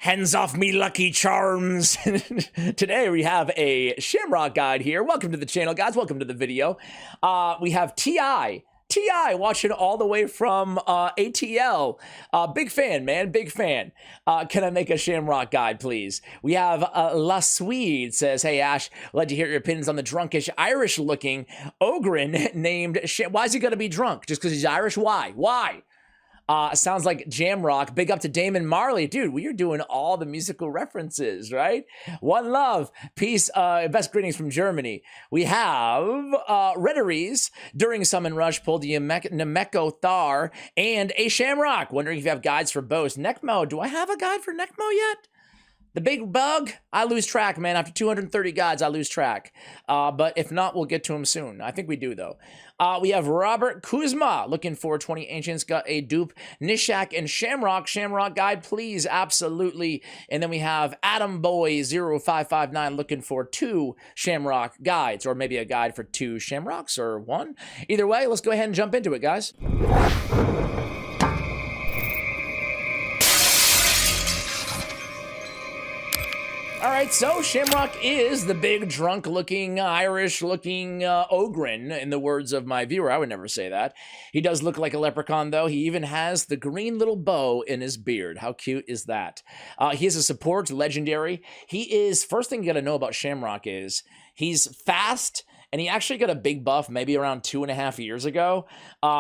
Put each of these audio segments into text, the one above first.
Hands off me, Lucky Charms. Today we have a Shamrock guide here. Welcome to the channel, guys. Welcome to the video. We have T.I. watching all the way from ATL. Big fan, man. Big fan. Can I make a Shamrock guide, please? We have La Swede says, hey, Ash, love to hear your opinions on the drunkish Irish-looking Ogren named Why is he going to be drunk? Just because he's Irish? Why? Why? Sounds like Jamrock. Big up to Damon Marley. Dude, we are doing all the musical references, right? One love. Peace. Best greetings from Germany. We have Rhetories during Summon Rush pulled the Nemeko Thar and a Shamrock. Wondering if you have guides for both. Necmo. Do I have a guide for Necmo yet? The big bug, I lose track, man. After 230 guides, I lose track. But if not, we'll get to him soon. I think we do, though. We have Robert Kuzma looking for 20 Ancients. Got a dupe. Nishak and Shamrock. Shamrock guide, please. Absolutely. And then we have Adam Boy 0559 looking for 2 Shamrock guides. Or maybe a guide for 2 Shamrocks or 1. Either way, let's go ahead and jump into it, guys. All right, so Shamrock is the big, drunk-looking, Irish-looking Ogren, in the words of my viewer. I would never say that. He does look like a leprechaun, though. He even has the green little bow in his beard. How cute is that? He is a support, legendary. He is, first thing you got to know about Shamrock is he's fast, and he actually got a big buff maybe around 2.5 years ago.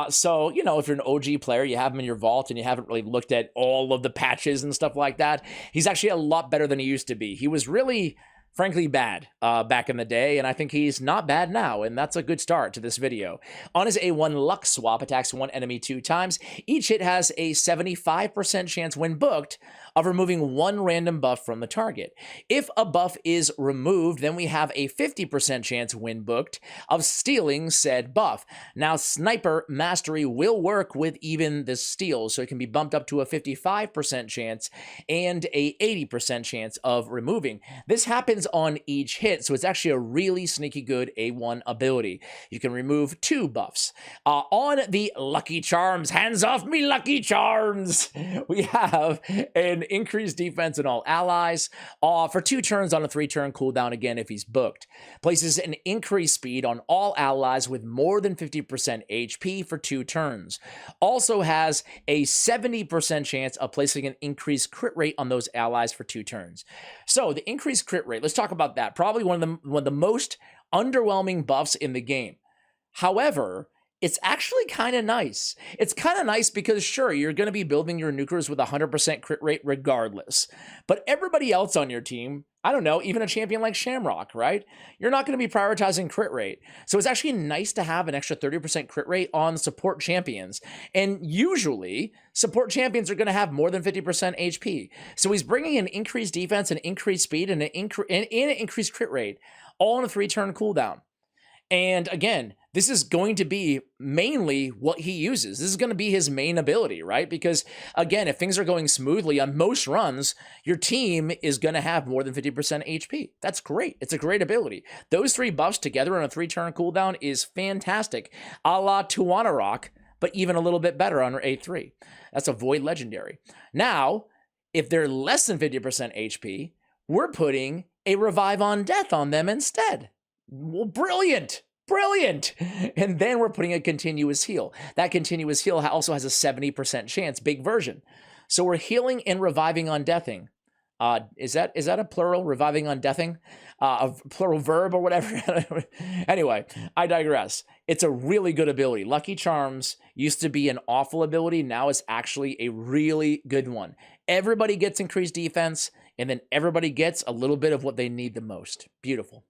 So, you know, if you're an OG player, you have him in your vault and you haven't really looked at all of the patches and stuff like that, he's actually a lot better than he used to be. He was really, frankly, bad back in the day, and I think he's not bad now, and that's a good start to this video. On his A1 luck swap, attacks one enemy 2 times. Each hit has a 75% chance when booked of removing 1 random buff from the target. If a buff is removed, then we have a 50% chance when booked of stealing said buff. Now, Sniper Mastery will work with even the steal, so it can be bumped up to a 55% chance and a 80% chance of removing. This happens on each hit, so it's actually a really sneaky good A1 ability. You can remove 2 buffs. On the Lucky Charms, hands off me, Lucky Charms! We have an increased defense in all allies for 2 turns on a 3-turn cooldown again if he's booked. Places an increased speed on all allies with more than 50% HP for 2 turns. Also has a 70% chance of placing an increased crit rate on those allies for 2 turns. So the increased crit rate, let's talk about that. Probably one of the most underwhelming buffs in the game. However, it's actually kind of nice. It's kind of nice because, sure, you're going to be building your nukers with a 100% crit rate regardless. But everybody else on your team, I don't know, even a champion like Shamrock, right? You're not going to be prioritizing crit rate. So it's actually nice to have an extra 30% crit rate on support champions. And usually, support champions are going to have more than 50% HP. So he's bringing an increased defense, an increased speed, and an increased crit rate all on a 3-turn cooldown. And again, this is going to be mainly what he uses. This is going to be his main ability, right? Because, again, if things are going smoothly on most runs, your team is going to have more than 50% HP. That's great. It's a great ability. Those 3 buffs together on a 3-turn cooldown is fantastic. A la Tuanarok, but even a little bit better on A3. That's a Void Legendary. Now, if they're less than 50% HP, we're putting a Revive on Death on them instead. Well, brilliant. Brilliant. And then we're putting a continuous heal. That continuous heal also has a 70% chance, big version. So we're healing and reviving on deathing. Is that a plural, reviving on deathing? A plural verb or whatever? Anyway, I digress. It's a really good ability. Lucky Charms used to be an awful ability. Now it's actually a really good one. Everybody gets increased defense, and then everybody gets a little bit of what they need the most. Beautiful.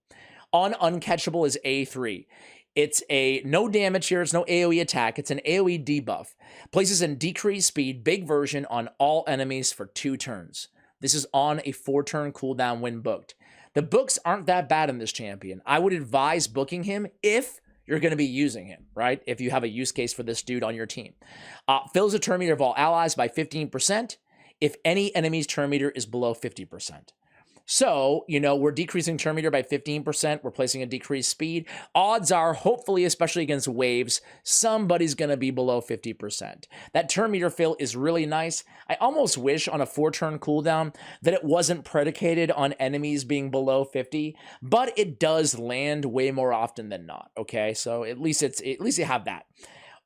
On Uncatchable is A3. It's a no damage here. It's no AoE attack. It's an AoE debuff. Places in decreased speed, big version on all enemies for 2 turns. This is on a 4-turn cooldown when booked. The books aren't that bad in this champion. I would advise booking him if you're going to be using him, right? If you have a use case for this dude on your team. Fills the turn meter of all allies by 15% if any enemy's turn meter is below 50%. So, we're decreasing turn meter by 15%. We're placing a decreased speed. Odds are, hopefully, especially against waves, somebody's going to be below 50%. That turn meter fill is really nice. I almost wish on a 4-turn cooldown that it wasn't predicated on enemies being below 50, but it does land way more often than not, okay? So at least you have that.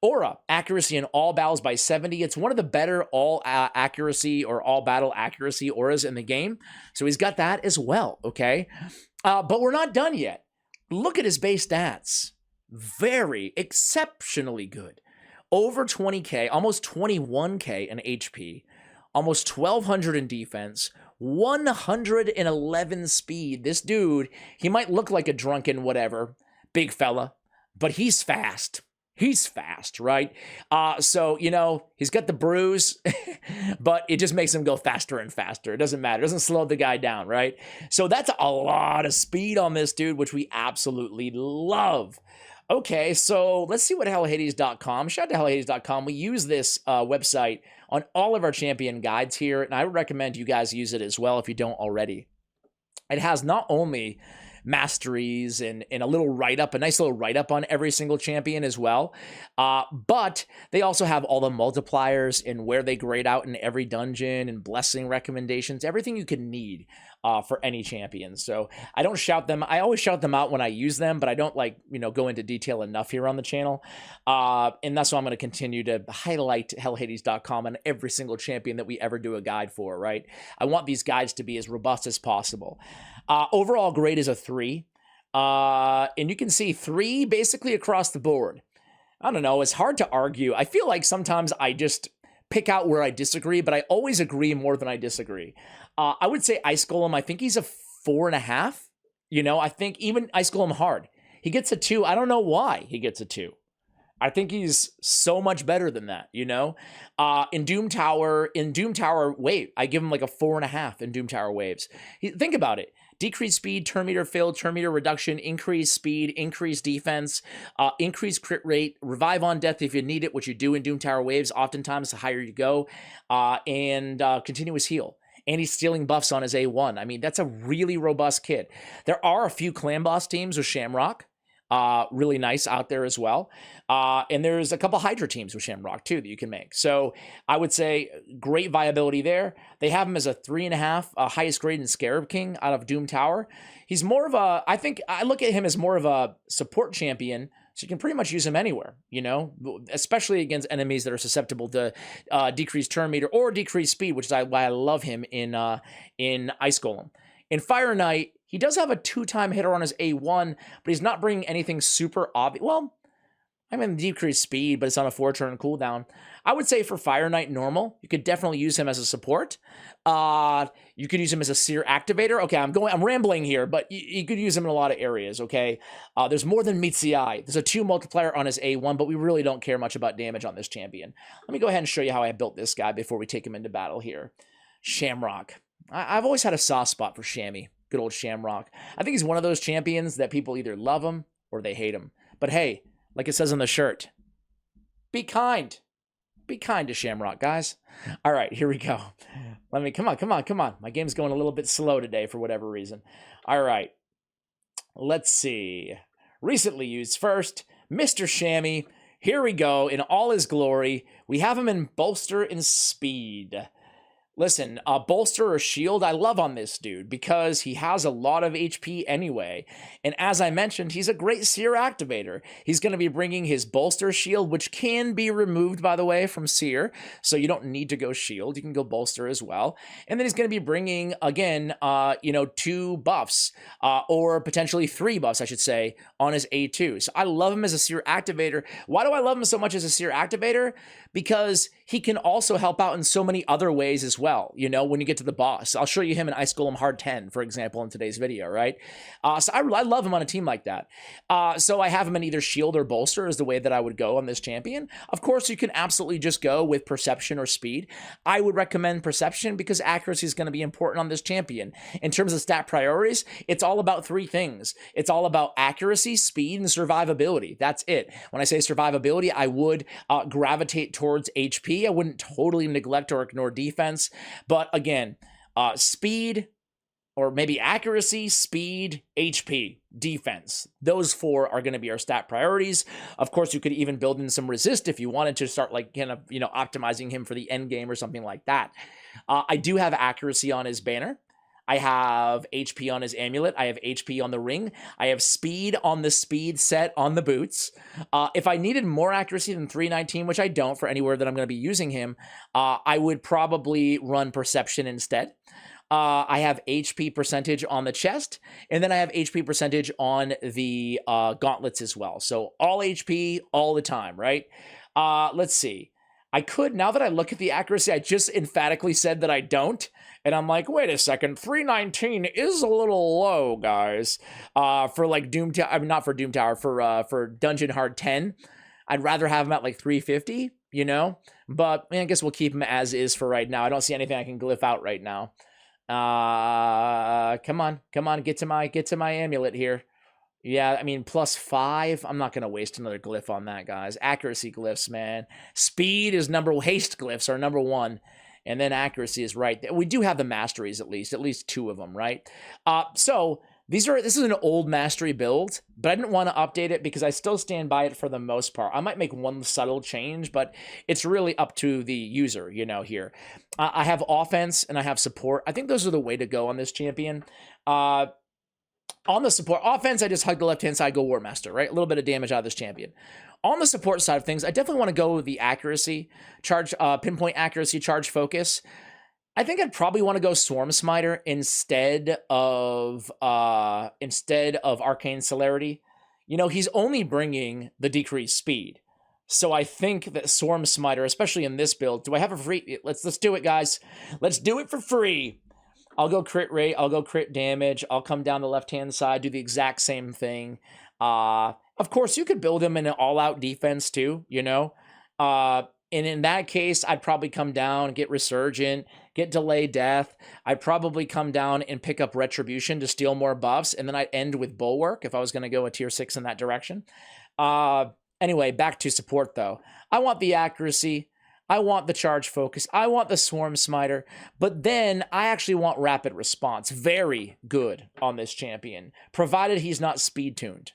Aura, accuracy in all battles by 70. It's one of the better all accuracy or all battle accuracy auras in the game. So he's got that as well, okay? But we're not done yet. Look at his base stats. Very exceptionally good. Over 20k, almost 21k in HP, almost 1200 in defense, 111 speed. This dude, he might look like a drunken whatever, big fella, but he's fast. He's fast, right? So, he's got the bruise, but it just makes him go faster and faster. It doesn't matter. It doesn't slow the guy down, right? So that's a lot of speed on this dude, which we absolutely love. Okay, so let's see what hellhades.com. Shout out to hellhades.com. We use this website on all of our champion guides here, and I would recommend you guys use it as well if you don't already. It has not only masteries and a little write-up, a nice little write-up on every single champion as well. But they also have all the multipliers and where they grade out in every dungeon and blessing recommendations, everything you can need for any champion. So I don't shout them. I always shout them out when I use them, but I don't go into detail enough here on the channel. And that's why I'm going to continue to highlight hellhades.com on every single champion that we ever do a guide for, right? I want these guides to be as robust as possible. Overall grade is a 3. And you can see 3 basically across the board. I don't know. It's hard to argue. I feel like sometimes I just pick out where I disagree, but I always agree more than I disagree. I would say Ice Golem, I think he's a 4.5. I think even Ice Golem hard, he gets a 2. I don't know why he gets a 2. I think he's so much better than that, In Doom Tower, wave, I give him like a 4.5 in Doom Tower waves. Think about it. Decreased speed, turn meter fill, turn meter reduction, increased speed, increased defense, increased crit rate, revive on death if you need it, which you do in Doom Tower waves. Oftentimes, the higher you go, and continuous heal. And he's stealing buffs on his A1. I mean, that's a really robust kit. There are a few clan boss teams with Shamrock. Really nice out there as well. And there's a couple Hydra teams with Shamrock too that you can make. So I would say great viability there. They have him as a 3.5, highest grade in Scarab King out of Doom Tower. He's more of a, I think I look at him as more of a support champion. So you can pretty much use him anywhere, especially against enemies that are susceptible to decreased turn meter or decreased speed, which is why I love him in Ice Golem. In Fire Knight, he does have a 2-time hitter on his A1, but he's not bringing anything super obvious. Well, I mean, decreased speed, but it's on a 4-turn cooldown. I would say for Fire Knight normal, you could definitely use him as a support. You could use him as a Seer Activator. Okay, I'm rambling here, but you could use him in a lot of areas, okay? There's more than meets the eye. There's a 2 multiplier on his A1, but we really don't care much about damage on this champion. Let me go ahead and show you how I built this guy before we take him into battle here. Shamrock. I've always had a soft spot for Shammy. Good old Shamrock. I think he's one of those champions that people either love him or they hate him. But hey, like it says on the shirt, be kind. Be kind to Shamrock, guys. All right, here we go. Come on. My game's going a little bit slow today for whatever reason. All right. Let's see. Recently used first, Mr. Shammy. Here we go in all his glory. We have him in bolster and speed. Listen, bolster or shield, I love on this dude because he has a lot of HP anyway. And as I mentioned, he's a great Seer Activator. He's going to be bringing his bolster shield, which can be removed, by the way, from Seer. So you don't need to go shield. You can go bolster as well. And then he's going to be bringing, again, 2 buffs, or potentially 3 buffs, I should say, on his A2. So I love him as a Seer Activator. Why do I love him so much as a Seer Activator? Because he can also help out in so many other ways as well, when you get to the boss. I'll show you him in Ice Golem Hard 10, for example, in today's video, right? So I love him on a team like that. So I have him in either shield or bolster is the way that I would go on this champion. Of course, you can absolutely just go with perception or speed. I would recommend perception because accuracy is going to be important on this champion. In terms of stat priorities, it's all about 3 things. It's all about accuracy, speed, and survivability. That's it. When I say survivability, I would gravitate towards HP. I wouldn't totally neglect or ignore defense. But again, speed, or maybe accuracy, speed, HP, defense. Those 4 are going to be our stat priorities. Of course, you could even build in some resist if you wanted to start like kind of, optimizing him for the end game or something like that. I do have accuracy on his banner. I have HP on his amulet. I have HP on the ring. I have speed on the speed set on the boots. If I needed more accuracy than 319, which I don't for anywhere that I'm going to be using him, I would probably run perception instead. I have HP percentage on the chest, and then I have HP percentage on the gauntlets as well. So all HP all the time, right? Let's see. I could, now that I look at the accuracy, I just emphatically said that I don't. And I'm like, wait a second, 319 is a little low, guys. For like Doom Tower, I mean, not for Doom Tower, for Dungeon Hard 10. I'd rather have him at like 350, But I guess we'll keep him as is for right now. I don't see anything I can glyph out right now. Come on, get to my amulet here. Yeah, I mean, +5. I'm not going to waste another glyph on that, guys. Accuracy glyphs, man. Speed is haste glyphs are number 1. And then accuracy is right. We do have the masteries at least 2 of them, right? So this is an old mastery build, but I didn't want to update it because I still stand by it for the most part. I might make one subtle change, but it's really up to the user, here. I have offense and I have support. I think those are the way to go on this champion. On the support offense, I just hug the left-hand side, go War Master, right? A little bit of damage out of this champion. On the support side of things, I definitely want to go with the accuracy, charge, pinpoint accuracy, charge focus. I think I'd probably want to go Swarm Smiter instead of Arcane Celerity. He's only bringing the decreased speed. So I think that Swarm Smiter, especially in this build, do I have a free? Let's do it, guys. Let's do it for free. I'll go crit rate, I'll go crit damage, I'll come down the left-hand side, do the exact same thing. Of course, you could build him in an all-out defense too, and in that case, I'd probably come down, get Resurgent, get Delay Death. I'd probably come down and pick up Retribution to steal more buffs, and then I'd end with Bulwark if I was going to go a tier 6 in that direction. Anyway, back to support though. I want the accuracy. I want the charge focus. I want the Swarm Smiter. But then I actually want rapid response. Very good on this champion, provided he's not speed tuned.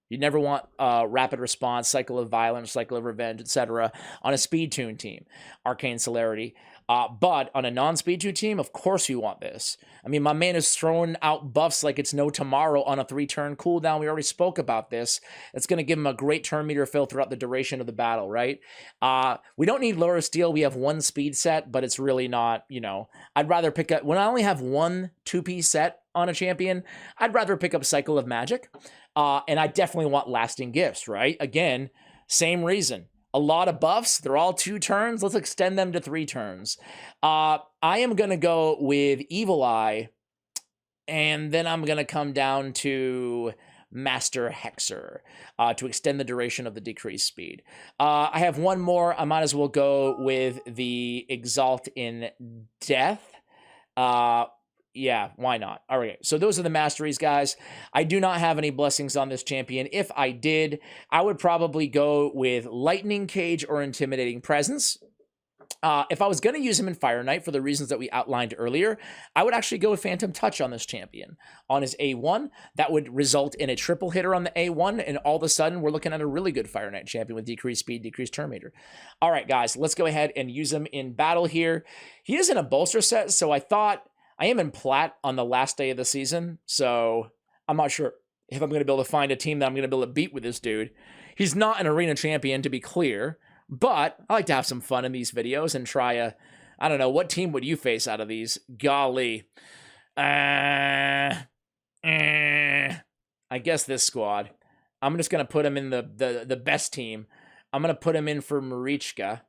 You never want rapid response, cycle of violence, cycle of revenge, etc. on a speed tune team. Arcane Celerity. But on a non-speed 2 team, of course you want this. I mean, my man is throwing out buffs like it's no tomorrow on a 3-turn cooldown. We already spoke about this. It's going to give him a great turn meter fill throughout the duration of the battle, right? We don't need Laura Steel. We have 1 speed set, but it's really not, I'd rather pick up, when I only have 1 2-piece set on a champion, I'd rather pick up Cycle of Magic. And I definitely want Lasting Gifts, right? Again, same reason. A lot of buffs. They're all 2 turns. Let's extend them to 3 turns. I am going to go with Evil Eye, and then I'm going to come down to Master Hexer to extend the duration of the decreased speed. I have one more. I might as well go with the Exalt in Death. Yeah, why not? All right, so those are the masteries, guys. I do not have any blessings on this champion. If I did, I would probably go with Lightning Cage or Intimidating Presence. If I was going to use him in Fire Knight for the reasons that we outlined earlier, I would actually go with Phantom Touch on this champion. On his A1, that would result in a triple hitter on the A1, and all of a sudden, we're looking at a really good Fire Knight champion with decreased speed, decreased turn meter. All right, guys, let's go ahead and use him in battle here. He is in a bolster set, so I thought... I am in plat on the last day of the season, so I'm not sure if I'm going to be able to find a team that I'm going to be able to beat with this dude. He's not an arena champion, to be clear, but I like to have some fun in these videos and try I don't know, what team would you face out of these? Golly. I guess this squad. I'm just going to put him in the best team. I'm going to put him in for Marichka.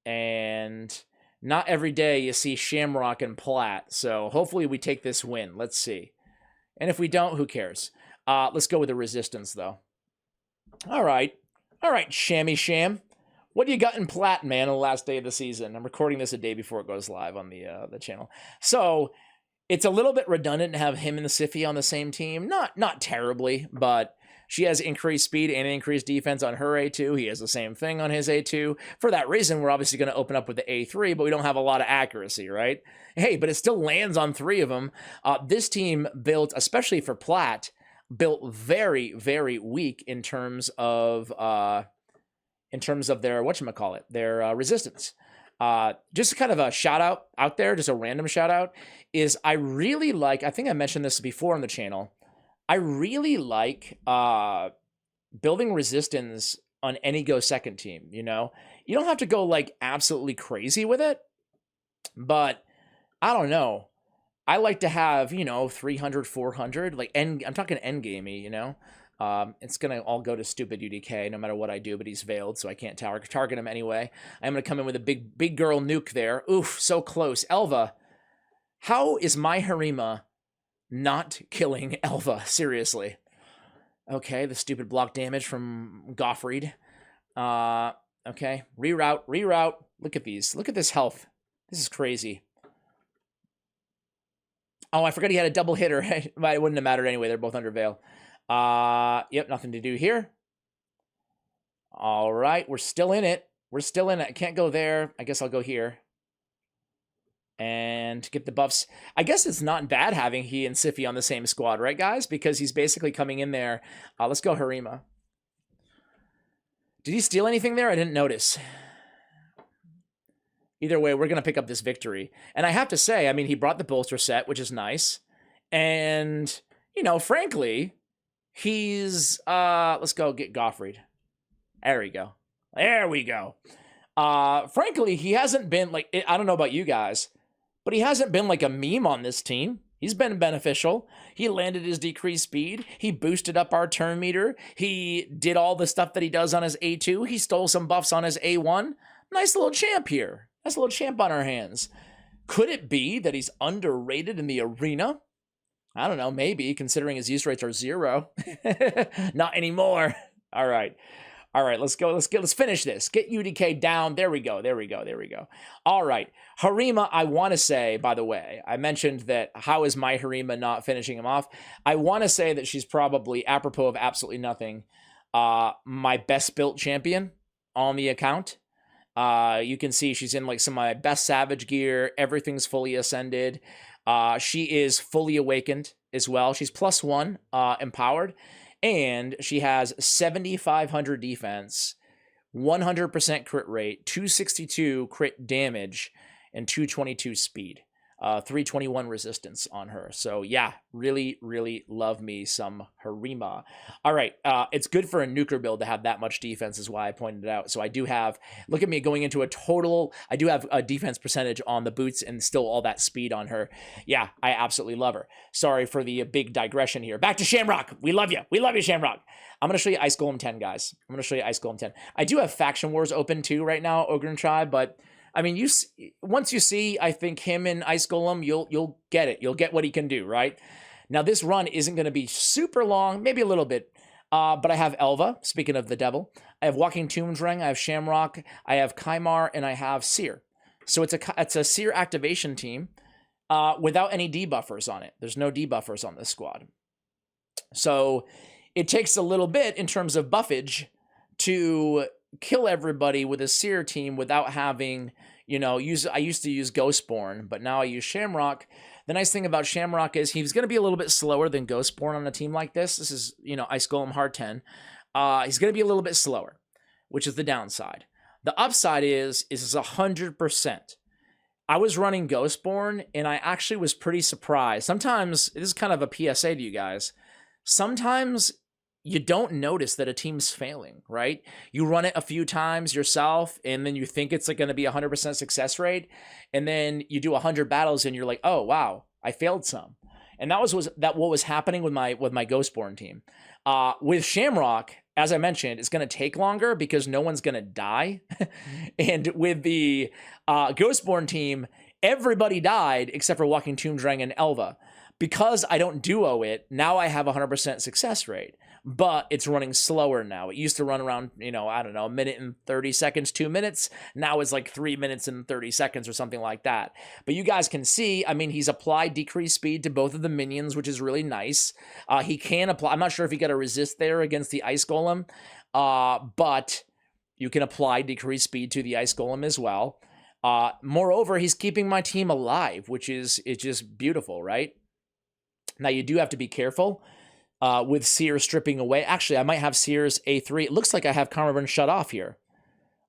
And... not every day you see Shamrock and Plat, so hopefully we take this win. Let's see. And if we don't, who cares? Let's go with the Resistance, though. All right, Shammy Sham. What do you got in Plat, man, on the last day of the season? I'm recording this a day before it goes live on the channel. So it's a little bit redundant to have him and the Siffy on the same team. Not terribly, but She has increased speed and increased defense on her A2. He has the same thing on his A2. For that reason, we're obviously going to open up with the A3, but we don't have a lot of accuracy, right? Hey, but it still lands on 3 of them. This team built, especially for Plat, built very, very weak in terms of their whatchamacallit, their resistance. Just kind of a shout out there, just a random shout out, is I really like, I think I mentioned this before on the channel, I really like building resistance on any go second team, you know? You don't have to go like absolutely crazy with it, but I don't know. I like to have, 300, 400, like I'm talking end gamey, you know? It's going to all go to stupid UDK no matter what I do, but he's veiled, so I can't target him anyway. I'm going to come in with a big girl nuke there. Oof, so close. Elva. How is my Harima not killing Elva? Seriously. Okay, the stupid block damage from Gottfried. Okay, reroute. Look at these. Look at this health. This is crazy. Oh, I forgot he had a double hitter. But it wouldn't have mattered anyway. They're both under veil. Yep, nothing to do here. All right, we're still in it. I can't go there. I guess I'll go here. And get the buffs. I guess it's not bad having he and Siffy on the same squad, right, guys? Because he's basically coming in there. Let's go Harima. Did he steal anything there? I didn't notice. Either way, we're going to pick up this victory. And I have to say, I mean, he brought the bolster set, which is nice. And, frankly, he's... let's go get Gottfried. There we go. Frankly, he hasn't been, like... I don't know about you guys, but he hasn't been like a meme on this team. He's been beneficial. He landed his decreased speed. He boosted up our turn meter. He did all the stuff that he does on his A2. He stole some buffs on his A1. Nice little champ here. Nice little champ on our hands. Could it be that he's underrated in the arena? I don't know, maybe, considering his use rates are 0. Not anymore. All right, let's go. Let's finish this. Get UDK down. There we go. All right. Harima, I want to say, by the way, I mentioned that how is my Harima not finishing him off? I want to say that she's probably, apropos of absolutely nothing, my best built champion on the account. You can see she's in like some of my best Savage gear. Everything's fully ascended. She is fully awakened as well. She's +1 empowered. And she has 7,500 defense, 100% crit rate, 262 crit damage, and 222 speed. 321 resistance on her. So yeah, really, really love me some Harima. All right, it's good for a nuker build to have that much defense is why I pointed it out. So I do have, look at me going into a total, I do have a defense percentage on the boots and still all that speed on her. Yeah, I absolutely love her. Sorry for the big digression here. Back to Shamrock. We love you, Shamrock. I'm going to show you Ice Golem 10, guys. I do have Faction Wars open too right now, Ogren Tribe, but I mean, once you see, I think, him and Ice Golem, you'll get it. You'll get what he can do, right? Now, this run isn't going to be super long, maybe a little bit, but I have Elva, speaking of the devil. I have Walking Tombs Ring, I have Shamrock, I have Kymar, and I have Seer. So it's a Seer activation team without any debuffers on it. There's no debuffers on this squad. So it takes a little bit in terms of buffage to kill everybody with a Seer team without having, I used to use Ghostborn, but now I use Shamrock. The nice thing about Shamrock is he's going to be a little bit slower than Ghostborn on a team like this. This is, Ice Golem Hard 10. He's going to be a little bit slower, which is the downside. The upside is 100%. I was running Ghostborn, and I actually was pretty surprised. Sometimes, this is kind of a PSA to you guys, sometimes you don't notice that a team's failing, right? You run it a few times yourself, and then you think it's like going to be 100% success rate, and then you do 100 battles, and you're like, oh wow, I failed some. And that was what was happening with my Ghostborn team. With Shamrock, as I mentioned, it's going to take longer because no one's going to die. And with the Ghostborn team, everybody died except for Walking Tombs Ring and Elva. Because I don't duo it, now I have 100% success rate. but it's running slower now. It used to run around, you know, I don't know, a minute and 30 seconds, 2 minutes. Now it's like 3 minutes and 30 seconds or something like that. But you guys can see, I mean, he's applied decreased speed to both of the minions, which is really nice. He can apply, I'm not sure if he got a resist there against the Ice Golem, but you can apply decreased speed to the Ice Golem as well. Moreover, he's keeping my team alive, which is it's just beautiful, right? Now, you do have to be careful with Seer stripping away. Actually, I might have Seer's A3. It looks like I have Karma Burn shut off here.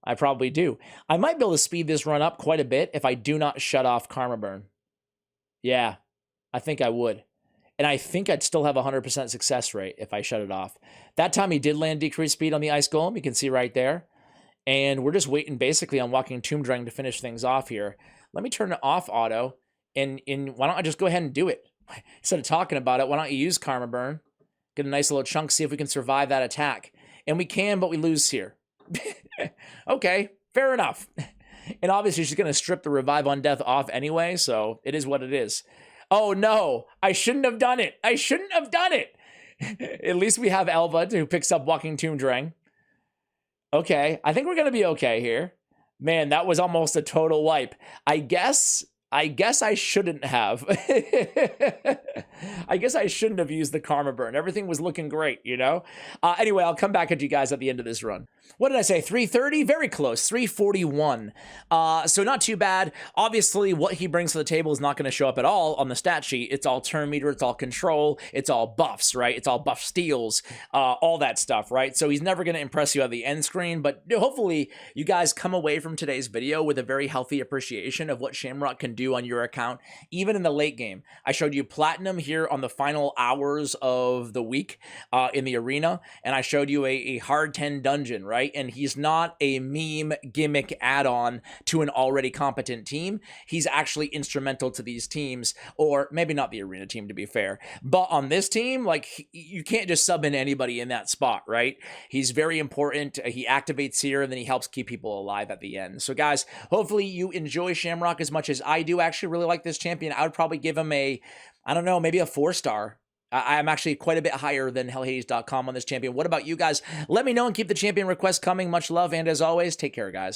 I probably do. I might be able to speed this run up quite a bit if I do not shut off Karma Burn. Yeah, I think I would. And I think I'd still have a 100% success rate if I shut it off. That time he did land decreased speed on the Ice Golem. You can see right there. And we're just waiting basically on Walking Tomb Dragon to finish things off here. Let me turn it off auto. And why don't I just go ahead and do it? Instead of talking about it, why don't you use Karma Burn? Get a nice little chunk, see if we can survive that attack. And we can, but we lose here. Okay, fair enough. And obviously she's going to strip the Revive on Death off anyway, so it is what it is. Oh no, I shouldn't have done it. I shouldn't have done it. At least we have Elva who picks up Walking Tomb Dragon. Okay, I think we're going to be okay here. Man, that was almost a total wipe. I guess I shouldn't have. I guess I shouldn't have used the Karma Burn. Everything was looking great, you know? Anyway, I'll come back at you guys at the end of this run. What did I say? 330? Very close. 341. So not too bad. Obviously, what he brings to the table is not going to show up at all on the stat sheet. It's all turn meter. It's all control. It's all buffs, right? It's all buff steals, all that stuff, right? So he's never going to impress you at the end screen, but hopefully you guys come away from today's video with a very healthy appreciation of what Shamrock can do on your account, even in the late game. I showed you Platinum here on the final hours of the week in the arena, and I showed you a hard 10 dungeon, right? And he's not a meme gimmick add-on to an already competent team. He's actually instrumental to these teams, or maybe not the arena team, to be fair. But on this team, like, you can't just sub in anybody in that spot, right? He's very important. He activates here, and then he helps keep people alive at the end. So, guys, hopefully you enjoy Shamrock as much as I do. I actually really like this champion. I would probably give him a, I don't know, maybe a 4-star. I'm actually quite a bit higher than hellhades.com on this champion. What about you guys? Let me know and keep the champion requests coming. Much love, and as always, take care, guys.